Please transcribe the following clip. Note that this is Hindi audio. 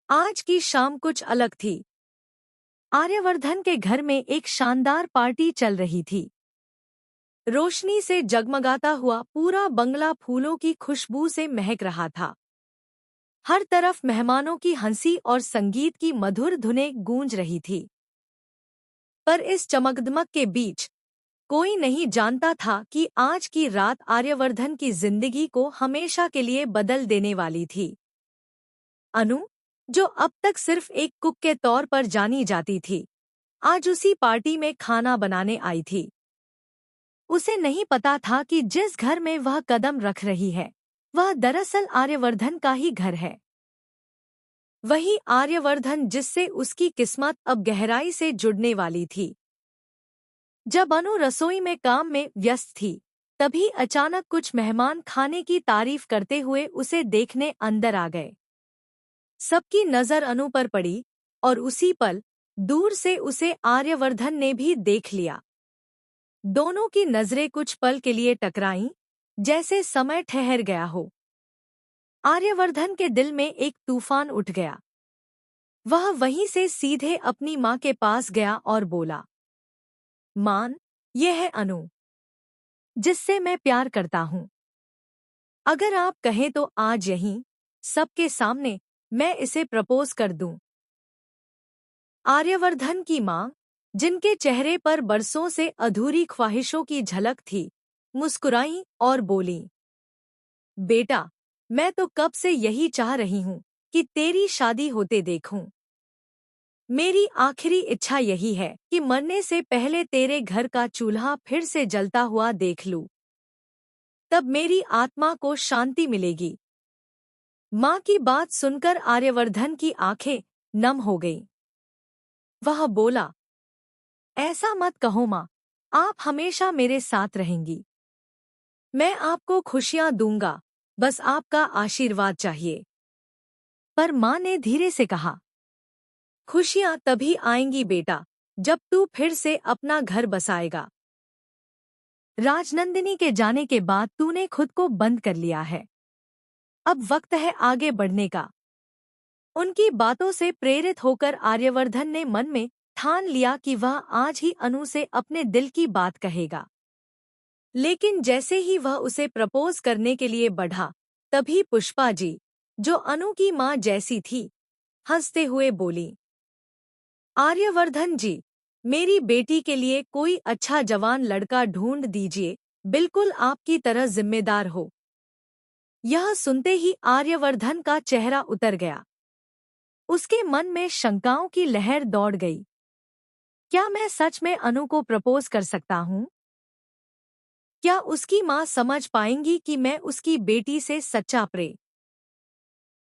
आज की शाम कुछ अलग थी। आर्यवर्धन के घर में एक शानदार पार्टी चल रही थी। रोशनी से जगमगाता हुआ पूरा बंगला फूलों की खुशबू से महक रहा था। हर तरफ मेहमानों की हंसी और संगीत की मधुर धुनें गूंज रही थी। पर इस चमकदमक के बीच कोई नहीं जानता था कि आज की रात आर्यवर्धन की जिंदगी को हमेशा के लिए बदल देने वाली थी। अनु, जो अब तक सिर्फ एक कुक के तौर पर जानी जाती थी, आज उसी पार्टी में खाना बनाने आई थी। उसे नहीं पता था कि जिस घर में वह कदम रख रही है, वह दरअसल आर्यवर्धन का ही घर है। वही आर्यवर्धन जिससे उसकी किस्मत अब गहराई से जुड़ने वाली थी। जब अनु रसोई में काम में व्यस्त थी, तभी अचानक कुछ मेहमान खाने की तारीफ करते हुए उसे देखने अंदर आ गए। सबकी नजर अनु पर पड़ी और उसी पल दूर से उसे आर्यवर्धन ने भी देख लिया। दोनों की नजरें कुछ पल के लिए टकराईं, जैसे समय ठहर गया हो। आर्यवर्धन के दिल में एक तूफान उठ गया। वह वहीं से सीधे अपनी माँ के पास गया और बोला, "मान, यह है अनु, जिससे मैं प्यार करता हूँ। अगर आप कहें तो आज यहीं, सबके सामने, मैं इसे प्रपोज कर दूं।" आर्यवर्धन की माँ, जिनके चेहरे पर बरसों से अधूरी ख्वाहिशों की झलक थी, मुस्कुराई और बोली, "बेटा, मैं तो कब से यही चाह रही हूँ कि तेरी शादी होते देखूं। मेरी आखिरी इच्छा यही है कि मरने से पहले तेरे घर का चूल्हा फिर से जलता हुआ देख लूं। तब मेरी आत्मा को शांति मिलेगी।" माँ की बात सुनकर आर्यवर्धन की आंखें नम हो गईं। वह बोला, "ऐसा मत कहो माँ, आप हमेशा मेरे साथ रहेंगी। मैं आपको खुशियाँ दूंगा, बस आपका आशीर्वाद चाहिए।" पर माँ ने धीरे से कहा, "खुशियाँ तभी आएंगी बेटा, जब तू फिर से अपना घर बसाएगा। राजनंदिनी के जाने के बाद तूने खुद को बंद कर लिया है। अब वक्त है आगे बढ़ने का।" उनकी बातों से प्रेरित होकर आर्यवर्धन ने मन में ठान लिया कि वह आज ही अनु से अपने दिल की बात कहेगा। लेकिन जैसे ही वह उसे प्रपोज करने के लिए बढ़ा, तभी पुष्पा जी, जो अनु की माँ जैसी थी, हंसते हुए बोली, "आर्यवर्धन जी, मेरी बेटी के लिए कोई अच्छा जवान लड़का ढूंढ दीजिए, बिल्कुल आपकी तरह जिम्मेदार हो।" यह सुनते ही आर्यवर्धन का चेहरा उतर गया। उसके मन में शंकाओं की लहर दौड़ गई। क्या मैं सच में अनु को प्रपोज कर सकता हूँ? क्या उसकी माँ समझ पाएंगी कि मैं उसकी बेटी से सच्चा प्रेम